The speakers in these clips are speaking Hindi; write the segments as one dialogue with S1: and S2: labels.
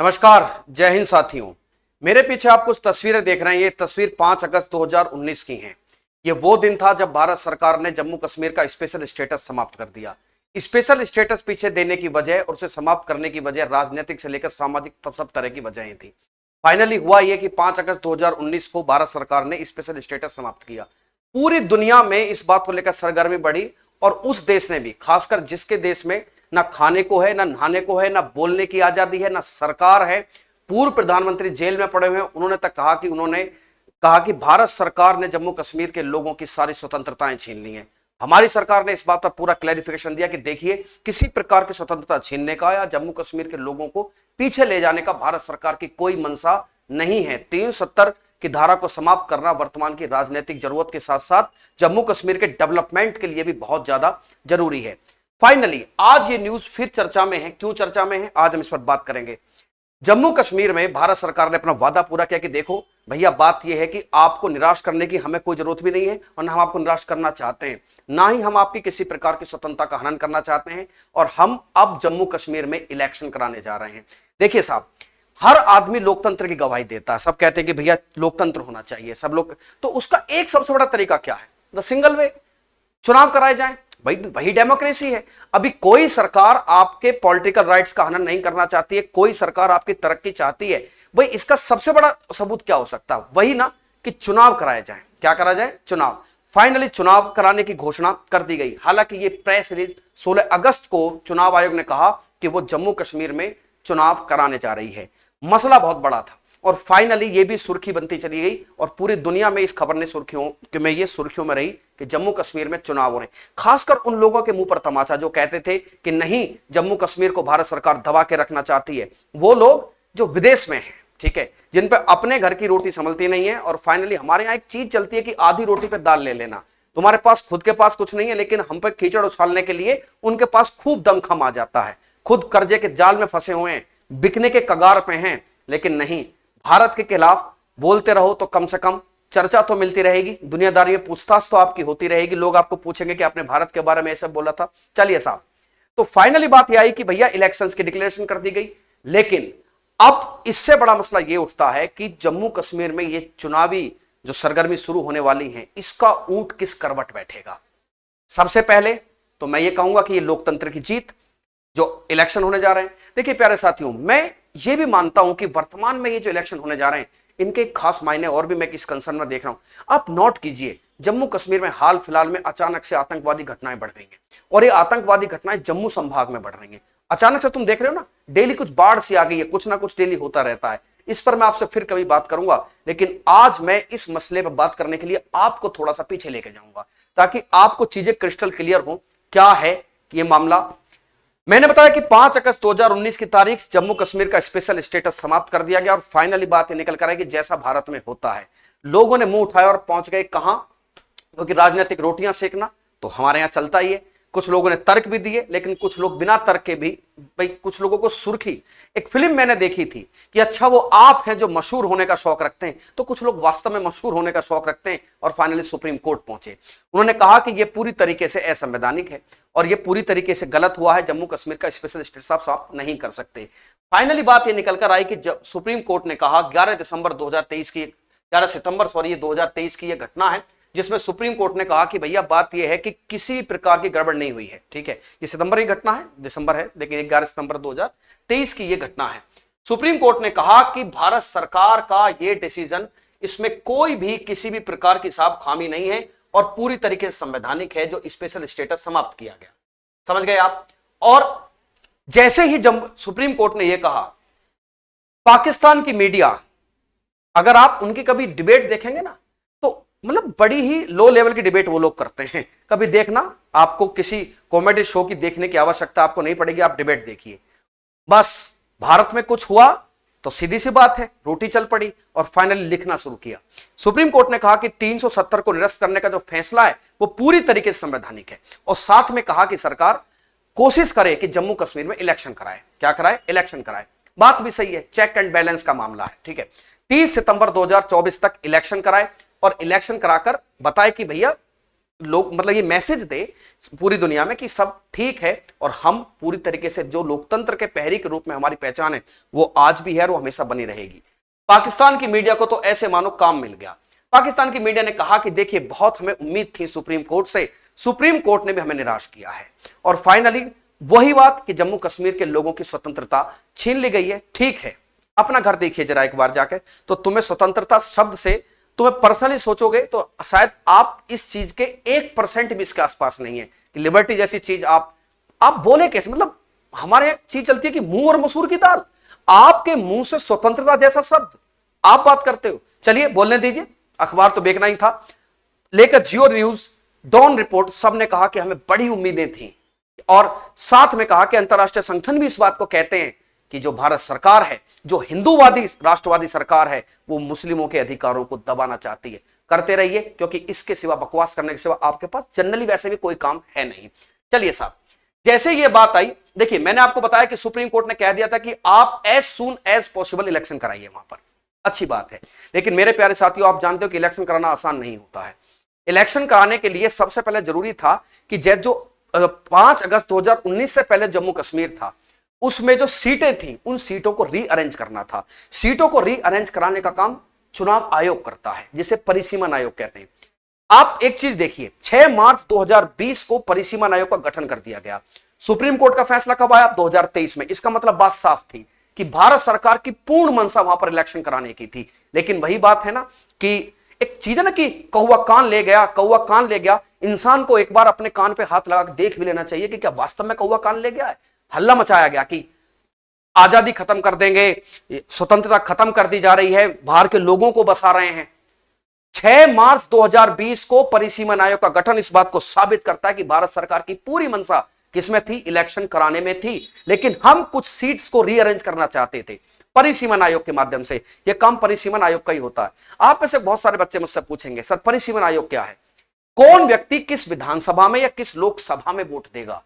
S1: नमस्कार, जय हिंद साथियों। मेरे पीछे आप कुछ तस्वीरें देख रहे हैं। ये तस्वीर 5 अगस्त 2019 की है। ये वो दिन था जब भारत सरकार ने जम्मू कश्मीर का स्पेशल स्टेटस समाप्त कर दिया। स्पेशल स्टेटस पीछे देने की वजह और उसे समाप्त करने की वजह राजनीतिक से लेकर सामाजिक सब तरह की वजहें थी। फाइनली हुआ यह कि 5 अगस्त 2019 को भारत सरकार ने स्पेशल स्टेटस समाप्त किया। पूरी दुनिया में इस बात को लेकर सरगर्मी बढ़ी और उस देश ने भी, खासकर जिसके देश में ना खाने को है, ना नहाने को है, ना बोलने की आजादी है, ना सरकार है, पूर्व प्रधानमंत्री जेल में पड़े हुए हैं, उन्होंने कहा कि भारत सरकार ने जम्मू कश्मीर के लोगों की सारी स्वतंत्रताएं छीन ली हैं। हमारी सरकार ने इस बात पर पूरा क्लैरिफिकेशन दिया कि देखिए, किसी प्रकार की स्वतंत्रता छीनने का या जम्मू कश्मीर के लोगों को पीछे ले जाने का भारत सरकार की कोई मंशा नहीं है। 370 की धारा को समाप्त करना वर्तमान की राजनीतिक जरूरत के साथ साथ जम्मू कश्मीर के डेवलपमेंट के लिए भी बहुत ज्यादा जरूरी है। फाइनली आज ये न्यूज फिर चर्चा में है। क्यों चर्चा में है, आज हम इस पर बात करेंगे। जम्मू कश्मीर में भारत सरकार ने अपना वादा पूरा किया कि देखो भैया, बात यह है कि आपको निराश करने की हमें कोई जरूरत भी नहीं है और ना हम आपको निराश करना चाहते हैं, ना ही हम आपकी किसी प्रकार की स्वतंत्रता का हनन करना चाहते हैं। और हम अब जम्मू कश्मीर में इलेक्शन कराने जा रहे हैं। देखिए साहब, हर आदमी लोकतंत्र की गवाही देता है। सब कहते हैं कि भैया लोकतंत्र होना चाहिए, सब लोग। तो उसका एक सबसे बड़ा तरीका क्या है? द सिंगल वे, चुनाव कराए जाएं। भाई वही डेमोक्रेसी है। अभी कोई सरकार आपके पॉलिटिकल राइट्स का हनन नहीं करना चाहती है, कोई सरकार आपकी तरक्की चाहती है। भाई इसका सबसे बड़ा सबूत क्या हो सकता है? वही ना कि चुनाव कराए जाए। क्या करा जाए? चुनाव। फाइनली चुनाव कराने की घोषणा कर दी गई। हालांकि ये प्रेस रिलीज 16 अगस्त को चुनाव आयोग ने कहा कि वो जम्मू कश्मीर में चुनाव कराने जा रही है। मसला बहुत बड़ा था और फाइनली ये भी सुर्खी बनती चली गई और पूरी दुनिया में इस खबर ने सुर्खियों में रही कि जम्मू कश्मीर में चुनाव हो रहे हैं। खासकर उन लोगों के मुंह पर तमाचा जो कहते थे कि नहीं, जम्मू कश्मीर को भारत सरकार दबा के रखना चाहती है। वो लोग जो विदेश में हैं, ठीक है, जिन पे अपने घर की रोटी संभलती नहीं है। और फाइनली हमारे यहाँ एक चीज चलती है कि आधी रोटी पे दाल ले लेना। तुम्हारे पास खुद के पास कुछ नहीं है, लेकिन हम पे कीचड़ उछालने के लिए उनके पास खूब दमखम आ जाता है। खुद कर्जे के जाल में फंसे हुए हैं, बिकने के कगार पे हैं, लेकिन नहीं, भारत के खिलाफ बोलते रहो तो कम से कम चर्चा तो मिलती रहेगी, दुनियादारी में पूछताछ तो आपकी होती रहेगी। लोग आपको पूछेंगे कि आपने भारत के बारे में ऐसा बोला था। चलिए साहब, तो फाइनली बात यह आई कि भैया इलेक्शंस की डिक्लेरेशन कर दी गई। लेकिन अब इससे बड़ा मसला यह उठता है कि जम्मू कश्मीर में यह चुनावी जो सरगर्मी शुरू होने वाली है, इसका ऊंट किस करवट बैठेगा? सबसे पहले तो मैं ये कहूंगा कि यह लोकतंत्र की जीत, जो इलेक्शन होने जा रहे हैं। देखिए प्यारे साथियों, मैं ये भी मानता हूं कि वर्तमान में ये जो इलेक्शन होने जा रहे हैं, इनके खास मायने और भी मैं किस कंसर्न में देख रहा हूं। आप नोट कीजिए, जम्मू कश्मीर में हाल फिलहाल में अचानक से आतंकवादी घटनाएं बढ़ रही हैं और ये आतंकवादी घटनाएं जम्मू संभाग में बढ़ रही हैं। अचानक से तुम देख रहे हो ना, डेली कुछ बाढ़ सी आ गई है, कुछ ना कुछ डेली होता रहता है। इस पर मैं आपसे फिर कभी बात करूंगा, लेकिन आज मैं इस मसले पर बात करने के लिए आपको थोड़ा सा पीछे लेके जाऊंगा ताकि आपको चीजें क्रिस्टल क्लियर हो। क्या है कि यह मामला? मैंने बताया कि 5 अगस्त 2019 की तारीख जम्मू कश्मीर का स्पेशल स्टेटस समाप्त कर दिया गया और फाइनली बात ये निकल कर आई कि जैसा भारत में होता है, लोगों ने मुंह उठाया और पहुंच गए कहां? क्योंकि राजनीतिक रोटियां सेकना तो हमारे यहां चलता ही है। कुछ लोगों ने तर्क भी दिए, लेकिन कुछ लोग बिना तर्क के भी, भाई कुछ लोगों को सुर्खी। एक फिल्म मैंने देखी थी कि अच्छा वो आप हैं जो मशहूर होने का शौक रखते हैं, तो कुछ लोग वास्तव में मशहूर होने का शौक रखते हैं और फाइनली सुप्रीम कोर्ट पहुंचे। उन्होंने कहा कि यह पूरी तरीके से असंवैधानिक है और यह पूरी तरीके से गलत हुआ है, जम्मू कश्मीर का स्पेशल स्टेटस आप साफ नहीं कर सकते। फाइनली बात यह निकल कर आई कि सुप्रीम कोर्ट ने कहा 11 सितंबर 2023 की यह घटना है, जिसमें सुप्रीम कोर्ट ने कहा कि भैया बात यह है कि किसी प्रकार की गड़बड़ नहीं हुई है। ठीक है, ये सितंबर की घटना है, दिसंबर है, लेकिन 11 सितंबर 2023 की यह घटना है। सुप्रीम कोर्ट ने कहा कि भारत सरकार का यह डिसीजन, इसमें कोई भी किसी भी प्रकार की साफ खामी नहीं है और पूरी तरीके से संवैधानिक है, जो स्पेशल स्टेटस समाप्त किया गया। समझ गए आप? और जैसे ही सुप्रीम कोर्ट ने यह कहा, पाकिस्तान की मीडिया, अगर आप उनकी कभी डिबेट देखेंगे ना, तो मतलब बड़ी ही लो लेवल की डिबेट वो लोग करते हैं। कभी देखना, आपको किसी कॉमेडी शो की देखने की आवश्यकता आपको नहीं पड़ेगी, आप डिबेट देखिए। बस भारत में कुछ हुआ तो सीधी सी बात है, रोटी चल पड़ी और फाइनली लिखना शुरू किया। सुप्रीम कोर्ट ने कहा कि 370 को निरस्त करने का जो फैसला है वो पूरी तरीके से संवैधानिक है और साथ में कहा कि सरकार कोशिश करे कि जम्मू कश्मीर में इलेक्शन कराए। क्या कराए? इलेक्शन कराए। बात भी सही है, चेक एंड बैलेंस का मामला है। ठीक है, 30 सितंबर 2024 तक इलेक्शन कराए और इलेक्शन कराकर बताए कि भैया लोग मतलब ये मैसेज दे पूरी दुनिया में कि सब ठीक है और हम पूरी तरीके से जो लोकतंत्र के पहरी के रूप में हमारी पहचान है वो आज भी है और वो हमेशा बनी रहेगी। पाकिस्तान की मीडिया को तो ऐसे मानो काम मिल गया। पाकिस्तान की मीडिया ने कहा कि देखिए बहुत हमें उम्मीद थी सुप्रीम कोर्ट से, सुप्रीम कोर्ट ने भी हमें निराश किया है और फाइनली वही बात कि जम्मू कश्मीर के लोगों की स्वतंत्रता छीन ली गई है। ठीक है, अपना घर देखिए जरा एक बार जाकर, तो तुम्हें स्वतंत्रता शब्द से तुम्हें पर्सनली सोचोगे तो शायद आप इस चीज के 1% भी इसके आसपास नहीं है कि लिबर्टी जैसी चीज आप बोले कैसे। मतलब हमारे यहां चीज चलती है कि मुंह और मसूर की दाल, आपके मुंह से स्वतंत्रता जैसा शब्द आप बात करते हो। चलिए बोलने दीजिए, अखबार तो बेचना ही था। लेकर जियो न्यूज, डॉन रिपोर्ट, सबने कहा कि हमें बड़ी उम्मीदें थी और साथ में कहा कि अंतरराष्ट्रीय संगठन भी इस बात को कहते हैं कि जो भारत सरकार है, जो हिंदूवादी राष्ट्रवादी सरकार है, वो मुस्लिमों के अधिकारों को दबाना चाहती है। करते रहिए, क्योंकि इसके सिवा, बकवास करने के सिवा आपके पास जनरली वैसे भी कोई काम है नहीं। चलिए साहब, जैसे ये बात आई, देखिए मैंने आपको बताया कि सुप्रीम कोर्ट ने कह दिया था कि आप as soon as possible election कराइए वहां पर। अच्छी बात है, लेकिन मेरे प्यारे साथियों आप जानते हो कि इलेक्शन कराना आसान नहीं होता है। इलेक्शन कराने के लिए सबसे पहले जरूरी था कि जो 5 अगस्त 2019 से पहले जम्मू कश्मीर था उसमें जो सीटें थी उन सीटों को रीअरेंज करना था। सीटों को रीअरेंज कराने का काम चुनाव आयोग करता है, जिसे परिसीमन आयोग कहते हैं। आप एक चीज देखिए, 6 मार्च 2020 को परिसीमन आयोग का गठन कर दिया गया। सुप्रीम कोर्ट का फैसला कब आया? 2023 में। इसका मतलब बात साफ थी कि भारत सरकार की पूर्ण मंशा वहां पर इलेक्शन कराने की थी। लेकिन वही बात है ना कि एक चीज है ना कि कौवा कान ले गया, कौवा कान ले गया। इंसान को एक बार अपने कान पे हाथ लगा के देख भी लेना चाहिए कि क्या वास्तव में कौवा कान ले गया है। हल्ला मचाया गया कि आजादी खत्म कर देंगे, स्वतंत्रता खत्म कर दी जा रही है, बाहर के लोगों को बसा रहे हैं। 6 मार्च 2020 को परिसीमन आयोग का गठन इस बात को साबित करता है कि भारत सरकार की पूरी मंशा किसमें थी? इलेक्शन कराने में थी। लेकिन हम कुछ सीट्स को रीअरेंज करना चाहते थे परिसीमन आयोग के माध्यम से। यह काम परिसीमन आयोग का ही होता है। आप में से बहुत सारे बच्चे मुझसे पूछेंगे, सर परिसीमन आयोग क्या है? कौन व्यक्ति किस विधानसभा में या किस लोकसभा में वोट देगा,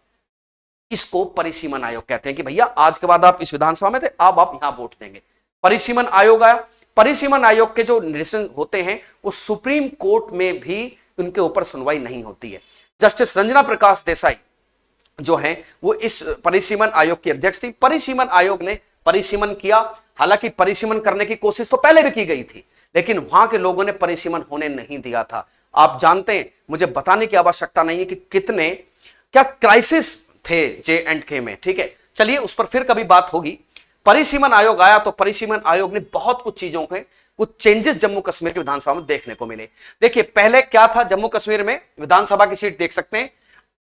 S1: इसको परिसीमन आयोग कहते हैं। कि भैया आज के बाद आप इस विधानसभा में थे, अब आप यहां वोट देंगे। परिसीमन आयोग आया। परिसीमन आयोग के जो निर्देशन होते हैं वो सुप्रीम कोर्ट में भी उनके ऊपर सुनवाई नहीं होती है। जस्टिस रंजना प्रकाश देसाई जो है वो इस परिसीमन आयोग की अध्यक्ष थी। परिसीमन आयोग ने परिसीमन किया। हालांकि परिसीमन करने की कोशिश तो पहले भी की गई थी, लेकिन वहां के लोगों ने परिसीमन होने नहीं दिया था। आप जानते हैं, मुझे बताने की आवश्यकता नहीं है कि कितने क्या क्राइसिस थे J&K में। ठीक है, चलिए उस पर फिर कभी बात होगी। परिसीमन आयोग आया तो परिसीमन आयोग ने बहुत कुछ चीजों के कुछ चेंजेस जम्मू कश्मीर की विधानसभा में देखने को मिले। देखिए पहले क्या था, जम्मू कश्मीर में विधानसभा की सीट देख सकते हैं,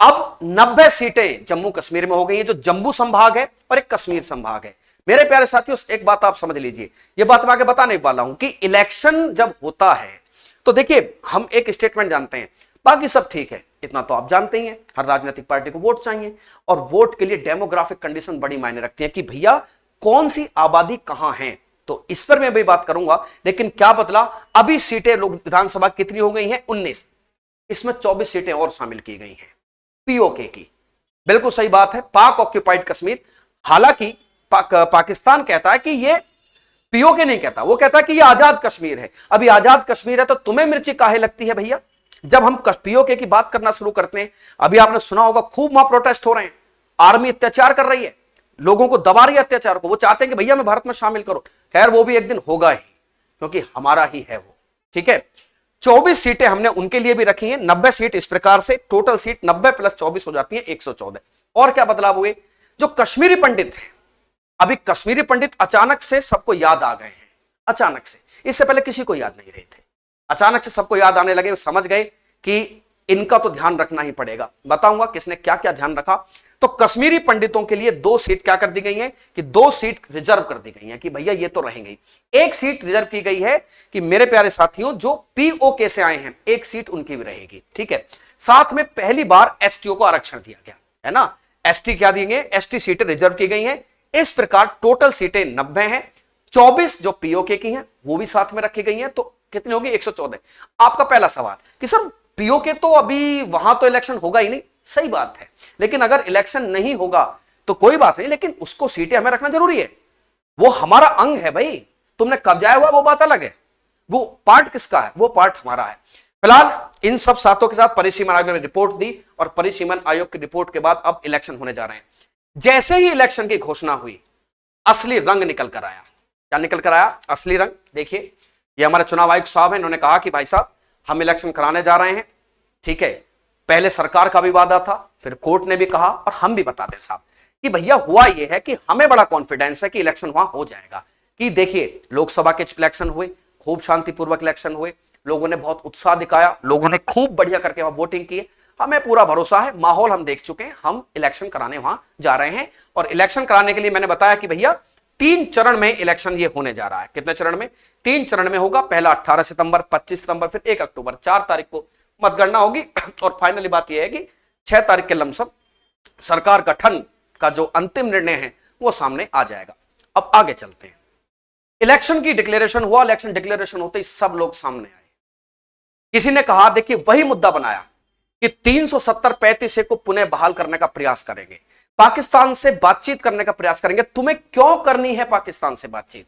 S1: अब 90 सीटें जम्मू कश्मीर में हो गई है, जो जम्मू संभाग है और एक कश्मीर संभाग है। मेरे प्यारे साथियों एक बात आप समझ लीजिए, यह बात मैं आगे बताने वाला हूं कि इलेक्शन जब होता है तो देखिए हम एक स्टेटमेंट जानते हैं, बाकी सब ठीक है, इतना तो आप जानते ही हैं। हर राजनीतिक पार्टी को वोट चाहिए और वोट के लिए डेमोग्राफिक कंडीशन बड़ी मायने रखती है कि भैया कौन सी आबादी कहां है। तो इस पर मैं भी बात करूंगा। लेकिन क्या बदला, अभी सीटें लोग विधानसभा कितनी हो गई हैं? 19। इसमें 24 सीटें और शामिल की गई हैं पीओके की। बिल्कुल सही बात है, पाक ऑक्यूपाइड कश्मीर। हालांकि पाकिस्तान कहता है कि ये पीओके नहीं कहता, वो कहता है कि ये आजाद कश्मीर है। अभी आजाद कश्मीर है तो तुम्हें मिर्ची काहे लगती है भैया? जब हम पीओके की बात करना शुरू करते हैं, अभी आपने सुना होगा खूब वहां प्रोटेस्ट हो रहे हैं, आर्मी अत्याचार कर रही है, लोगों को दबा रही है अत्याचार को। वो चाहते हैं कि भैया मैं भारत में शामिल करो। खैर वो भी एक दिन होगा ही, क्योंकि हमारा ही है वो। ठीक है, 24 सीटें हमने उनके लिए भी रखी हैं। 90 सीट इस प्रकार से टोटल सीट 90 प्लस 24 हो जाती है 114। और क्या बदलाव हुए? जो कश्मीरी पंडित हैं, अभी कश्मीरी पंडित अचानक से सबको याद आ गए हैं। अचानक से, इससे पहले किसी को याद नहीं रहे थे, अचानक से सबको याद आने लगे। समझ गए कि इनका तो ध्यान रखना ही पड़ेगा। बताऊंगा किसने क्या क्या ध्यान रखा। तो कश्मीरी पंडितों के लिए 2 सीट क्या कर दी गई हैं कि 2 सीट रिजर्व कर दी गई हैं कि भैया ये तो रहेंगे। 1 सीट रिजर्व की गई है कि मेरे प्यारे साथियों जो पीओके से आए हैं, 1 सीट उनकी भी रहेगी। ठीक है, साथ में पहली बार एसटीओ को आरक्षण दिया गया है ना। एसटी क्या दिए गए? एसटी सीटें रिजर्व की गई हैं। इस प्रकार टोटल सीटें 90 हैं। 24 जो पीओके की हैं वो भी साथ में रखी गई हैं, तो कितनी होगी? 114। आपका पहला सवाल कि सर पीओके तो अभी वहां तो इलेक्शन होगा ही नहीं। सही बात है, लेकिन अगर इलेक्शन नहीं होगा तो कोई बात नहीं, लेकिन उसको सीटें हमें रखना जरूरी है। वो हमारा अंग है भाई। तुमने कब्जाया हुआ वो बात अलग है, वो पार्ट किसका है? वो पार्ट हमारा है। फिलहाल इन सब सातों के साथ परिसीमन आयोग ने रिपोर्ट दी और परिसीमन आयोग की रिपोर्ट के बाद अब इलेक्शन होने जा रहे हैं। जैसे ही इलेक्शन की घोषणा हुई, असली रंग निकल कर आया। क्या निकल कर आया? असली रंग। देखिए, ये हमारे चुनाव आयुक्त साहब हैं, इन्होंने कहा कि भाई साहब हम इलेक्शन कराने जा रहे हैं, ठीक है। पहले सरकार का भी वादा था, फिर कोर्ट ने भी कहा और हम भी बता दें साहब कि भैया हुआ यह है कि हमें बड़ा कॉन्फिडेंस है कि इलेक्शन वहां हो जाएगा। कि देखिए, लोकसभा के इलेक्शन हुए, खूब शांतिपूर्वक इलेक्शन हुए, लोगों ने बहुत उत्साह दिखाया, लोगों ने खूब बढ़िया करके वहां वोटिंग की। हमें पूरा भरोसा है, माहौल हम देख चुके हैं, हम इलेक्शन कराने वहां जा रहे हैं। और इलेक्शन कराने के लिए मैंने बताया कि भैया 3 चरण में इलेक्शन ये होने जा रहा है। कितने चरण में? 3 चरण में होगा। पहला 18 सितंबर, 25 सितंबर, फिर 1 अक्टूबर। 4 तारीख को मतगणना होगी और फाइनली बात यह है कि 6 तारीख के लमसम सरकार गठन का जो अंतिम निर्णय है वो सामने आ जाएगा। अब आगे चलते हैं। इलेक्शन की डिक्लेरेशन हुआ। इलेक्शन डिक्लेरेशन होते ही सब लोग सामने आए। किसी ने कहा, देखिए वही मुद्दा बनाया कि 370-35 को पुनः बहाल करने का प्रयास करेंगे, पाकिस्तान से बातचीत करने का प्रयास करेंगे। तुम्हें क्यों करनी है पाकिस्तान से बातचीत?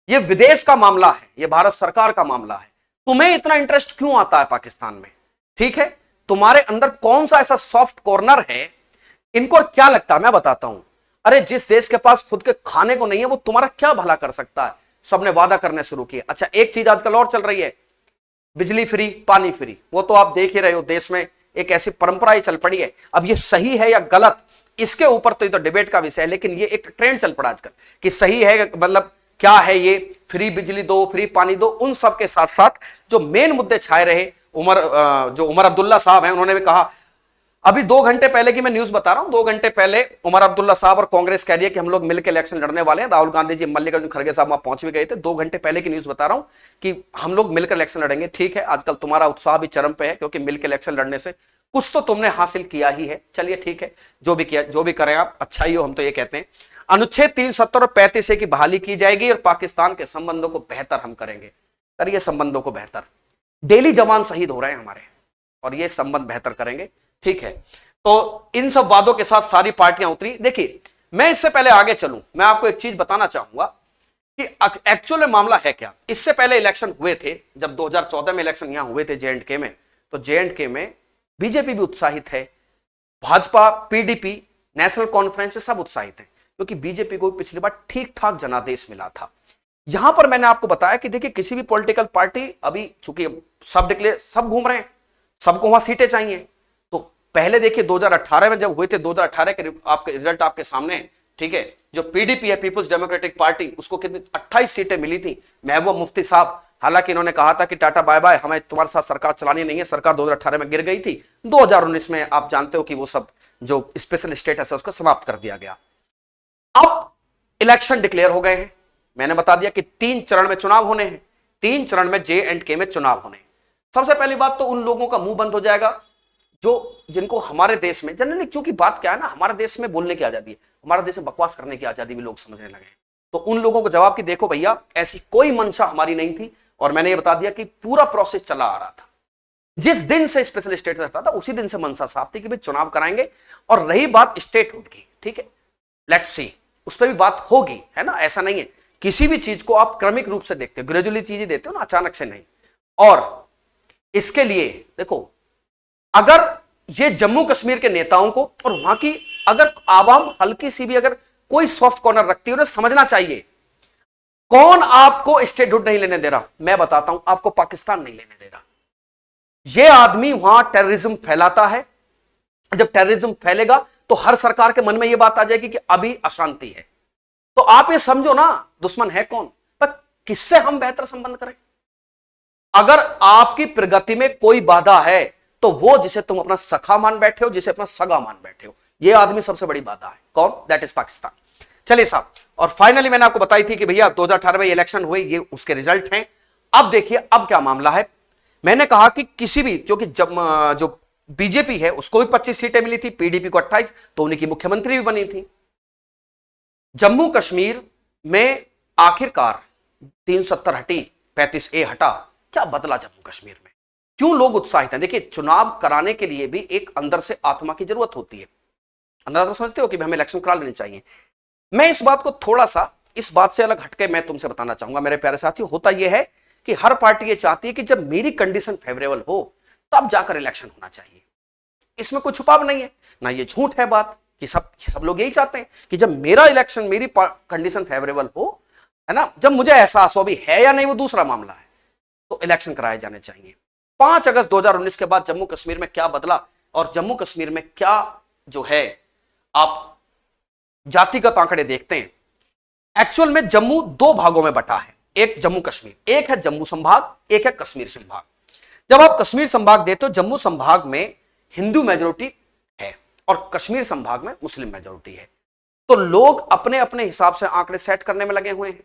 S1: यह विदेश का मामला है, यह भारत सरकार का मामला है। तुम्हें इतना इंटरेस्ट क्यों आता है पाकिस्तान में? ठीक है, तुम्हारे अंदर कौन सा ऐसा सॉफ्ट कॉर्नर है? इनको क्या लगता है, मैं बताता हूं। अरे जिस देश के पास खुद के खाने को नहीं है वो तुम्हारा क्या भला कर सकता है? सबने वादा करने शुरू किए। अच्छा, एक चीज आजकल और चल रही है, बिजली फ्री, पानी फ्री। वो तो आप देख ही रहे हो, देश में एक ऐसी परंपरा ही चल पड़ी है। अब ये सही है या गलत, इसके ऊपर तो ये तो डिबेट का विषय है, लेकिन ये एक ट्रेंड चल पड़ा आजकल कि सही है, मतलब क्या है ये, फ्री बिजली दो, फ्री पानी दो। उन सब के साथ साथ जो मेन मुद्दे छाए रहे, जो उमर अब्दुल्ला साहब हैं, उन्होंने भी कहा, अभी 2 घंटे पहले की मैं न्यूज बता रहा हूं, 2 घंटे पहले उमर अब्दुल्ला साहब और कांग्रेस कह रही है कि हम लोग मिलकर इलेक्शन लड़ने वाले हैं। राहुल गांधी जी, मल्लिकार्जुन खड़गे साहब वहां पहुंच भी गए थे। 2 घंटे पहले की न्यूज बता रहा हूं कि हम लोग मिलकर इलेक्शन लड़ेंगे। ठीक है, आजकल तुम्हारा उत्साह भी चरम पे है, क्योंकि मिलकर इलेक्शन लड़ने से कुछ तो तुमने हासिल किया ही है। चलिए ठीक है, जो भी किया, जो भी करें आप, अच्छा ही हो, हम तो ये कहते हैं। अनुच्छेद 370 और 35 की बहाली की जाएगी और पाकिस्तान के संबंधों को बेहतर हम करेंगे। करिए संबंधों को बेहतर। डेली जवान शहीद हो रहे हैं हमारे, और ये संबंध बेहतर करेंगे। ठीक है, तो इन सब वादों के साथ सारी पार्टियां उतरी। देखिए, मैं इससे पहले आगे चलूं, मैं आपको एक चीज बताना चाहूंगा कि एक्चुअल में मामला है क्या। इससे पहले इलेक्शन हुए थे, जब 2014 में इलेक्शन यहां हुए थे J&K में, तो J&K में बीजेपी भी उत्साहित है, भाजपा, पीडीपी, नेशनल कॉन्फ्रेंस सब उत्साहित है, क्योंकि बीजेपी को पिछली बार ठीक ठाक जनादेश मिला था। यहां पर मैंने आपको बताया कि देखिए, किसी भी पॉलिटिकल पार्टी, अभी चूंकि सब घूम रहे हैं, सबको वहां सीटें चाहिए। पहले देखिए 2018 में जब हुए थे, 2018 के आपके रिजल्ट आपके सामने, ठीक है। जो पीडीपी है, पीपल्स डेमोक्रेटिक पार्टी, उसको कितनी 28 सीटें मिली थी। महबूबा मुफ्ती साहब, हालांकि इन्होंने कहा था कि टाटा बाय बाय, हमें तुम्हारे साथ सरकार चलानी नहीं है। सरकार 2018 में गिर गई थी। 2019 में आप जानते हो कि वो सब जो स्पेशल स्टेटस है उसको समाप्त कर दिया गया। अब इलेक्शन डिक्लेयर हो गए हैं। मैंने बता दिया कि 3 चरण में चुनाव होने हैं। 3 चरण में J&K में चुनाव होने। सबसे पहली बात तो उन लोगों का मुंह बंद हो जाएगा जिनको हमारे देश में जनरली, क्योंकि बात क्या है ना, हमारे देश में बोलने की आजादी है, हमारे देश में बकवास करने की आजादी भी लोग समझने लगे हैं। तो उन लोगों को जवाब कि देखो भैया, ऐसी कोई मंशा हमारी नहीं थी, और मैंने ये बता दिया कि पूरा प्रोसेस चला आ रहा था। जिस दिन से स्पेशल स्टेटस रहता था, उसी दिन से मंशा साफ थी कि भाई चुनाव कराएंगे। और रही बात स्टेटहुड की, ठीक है, लेट्स सी, उस पर भी बात होगी, है ना। ऐसा नहीं है, किसी भी चीज को आप क्रमिक रूप से देखते हो, ग्रेजुअली चीजें देते हो ना, अचानक से नहीं। और इसके लिए देखो, अगर ये जम्मू कश्मीर के नेताओं को और वहां की अगर आवाम हल्की सी भी अगर कोई सॉफ्ट कॉर्नर रखती है, उन्हें समझना चाहिए कौन आपको स्टेटहुड नहीं लेने दे रहा। मैं बताता हूं, आपको पाकिस्तान नहीं लेने दे रहा। ये आदमी वहां टेररिज्म फैलाता है। जब टेररिज्म फैलेगा तो हर सरकार के मन में यह बात आ जाएगी कि अभी अशांति है। तो आप ये समझो ना, दुश्मन है कौन, पर किससे हम बेहतर संबंध करें। अगर आपकी प्रगति में कोई बाधा है तो वो जिसे तुम अपना सखा मान बैठे हो, जिसे अपना सगा मान बैठे हो, ये आदमी सबसे बड़ी बाधा है। कौन? That is Pakistan. चलिए साहब, और फाइनली मैंने आपको बताई थी कि भैया 2018 में इलेक्शन हुए, ये उसके रिजल्ट हैं। अब देखिए अब क्या मामला है। मैंने कहा कि किसी भी जो बीजेपी है उसको भी 25 सीटें मिली थी, पीडीपी को 28, तो उन्हीं की मुख्यमंत्री भी बनी थी। जम्मू कश्मीर में आखिरकार 370 हटी, 35A हटा। क्या बदला जम्मू कश्मीर में? क्यों लोग उत्साहित हैं? देखिए, चुनाव कराने के लिए भी एक अंदर से आत्मा की जरूरत होती है। अंदर समझते हो कि हमें इलेक्शन करा लेनी चाहिए। मैं इस बात को थोड़ा सा, इस बात से अलग हटके मैं तुमसे बताना चाहूंगा मेरे प्यारे साथियों। होता यह है कि हर पार्टी ये चाहती है कि जब मेरी कंडीशन फेवरेबल हो तब जाकर इलेक्शन होना चाहिए। इसमें कोई छुपाव नहीं है, ना ये झूठ है बात कि सब लोग यही चाहते हैं कि जब मेरा इलेक्शन, मेरी कंडीशन फेवरेबल हो, है ना, जब मुझे एहसास हो भी है या नहीं वो दूसरा मामला है, तो इलेक्शन कराए जाने चाहिए। 5 अगस्त 2019 के बाद जम्मू कश्मीर में क्या बदला और जम्मू कश्मीर में क्या जो है आप जातिगत आंकड़े देखते हैं। एक्चुअल में जम्मू 2 भागों में बटा है, एक जम्मू कश्मीर, एक है जम्मू संभाग, एक है कश्मीर संभाग। जब आप कश्मीर संभाग देते हो, जम्मू संभाग में हिंदू मेजोरिटी है और कश्मीर संभाग में मुस्लिम मेजोरिटी है, तो लोग अपने अपने हिसाब से आंकड़े सेट करने में लगे हुए हैं।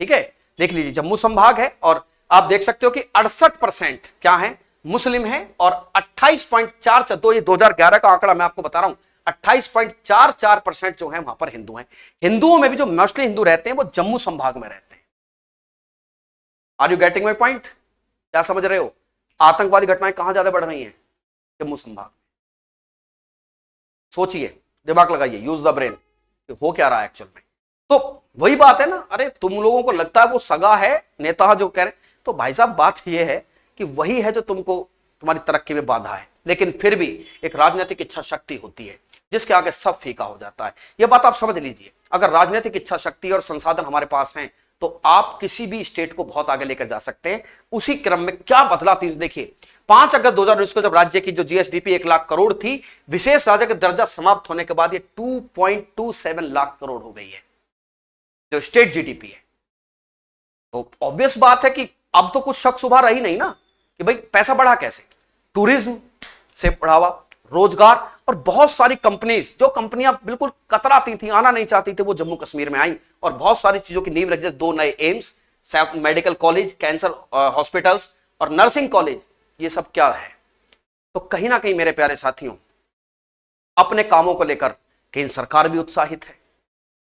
S1: ठीक है, देख लीजिए जम्मू संभाग है और आप देख सकते हो कि 68% क्या है, मुस्लिम है और 28.44, ये 2011 का आंकड़ा मैं आपको बता रहा हूं, 28.44% जो है वहां पर हिंदू हैं। हिंदुओं में भी जो मोस्टली हिंदू रहते हैं वो जम्मू संभाग में रहते हैं। Are you getting my point? क्या समझ रहे हो? आतंकवादी घटनाएं कहां ज्यादा बढ़ रही हैं? जम्मू संभाग। सोचिए, दिमाग लगाइए, यूज द ब्रेन, हो क्या रहा है एक्चुअल में। तो वही बात है ना, अरे तुम लोगों को लगता है वो सगा है नेता जो कह रहे, तो भाई साहब बात यह है कि वही है जो तुमको, तुम्हारी तरक्की में बाधा है, लेकिन फिर भी एक राजनीतिक इच्छा शक्ति होती है जिसके आगे सब फीका हो जाता है। यह बात आप समझ लीजिए, अगर राजनीतिक इच्छा शक्ति और संसाधन हमारे पास हैं तो आप किसी भी स्टेट को बहुत आगे लेकर जा सकते हैं। उसी क्रम में क्या बदला थी देखिए, 5 अगस्त 2019 को जब राज्य की जो जीएसडीपी 1 लाख करोड़ थी, विशेष राज्य का दर्जा समाप्त होने के बाद ये 2.27 लाख करोड़ हो गई है जो स्टेट जीडीपी है। तो ऑब्वियस बात है कि अब तो कुछ शक शुबा रही नहीं ना कि भाई पैसा बढ़ा कैसे। टूरिज्म से बढ़ावा, रोजगार और बहुत सारी कंपनीज, जो कंपनियां बिल्कुल कतराती थी, आना नहीं चाहती थी, वो जम्मू कश्मीर में आई और बहुत सारी चीजों की नींव रख दी। 2 नए AIIMS, medical college, cancer hospitals और नर्सिंग कॉलेज, ये सब क्या है। तो कहीं ना कहीं मेरे प्यारे साथियों, अपने कामों को लेकर केंद्र सरकार भी उत्साहित है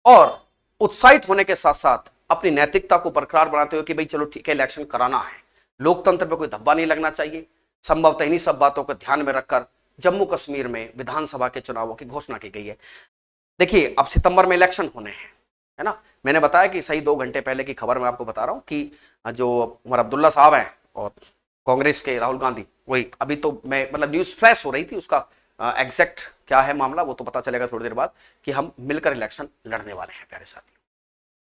S1: और उत्साहित होने के साथ साथ अपनी नैतिकता को बरकरार बनाते हुए कि भाई चलो ठीक है, इलेक्शन कराना है, लोकतंत्र पे कोई धब्बा नहीं लगना चाहिए। संभवतः इन्हीं सब बातों को ध्यान में रखकर जम्मू कश्मीर में विधानसभा के चुनावों की घोषणा की गई है। देखिए अब सितंबर में इलेक्शन होने हैं, है ना। मैंने बताया कि सही 2 घंटे पहले की खबर मैं आपको बता रहा हूं कि जो उमर अब्दुल्ला साहब हैं और कांग्रेस के राहुल गांधी, वही अभी तो मैं मतलब न्यूज फ्लैश हो रही थी, उसका एग्जैक्ट क्या है मामला वो तो पता चलेगा थोड़ी देर बाद, कि हम मिलकर इलेक्शन लड़ने वाले हैं प्यारे साथियों।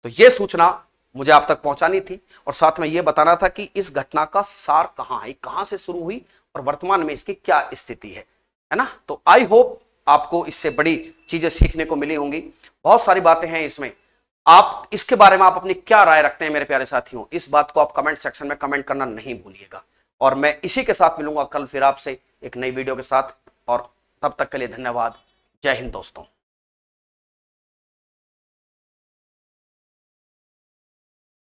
S1: तो ये सूचना मुझे आप तक पहुंचानी थी और साथ में ये बताना था कि इस घटना का सार कहां है, कहां से शुरू हुई और वर्तमान में इसकी क्या स्थिति है ना। तो आई होप आपको इससे बड़ी चीजें सीखने को मिली होंगी। बहुत सारी बातें हैं इसमें, आप इसके बारे में आप अपनी क्या राय रखते हैं मेरे प्यारे साथियों, इस बात को आप कमेंट सेक्शन में कमेंट करना नहीं भूलिएगा। और मैं इसी के साथ मिलूंगा कल फिर आपसे एक नई वीडियो के साथ, और तब तक के लिए धन्यवाद। जय हिंद दोस्तों।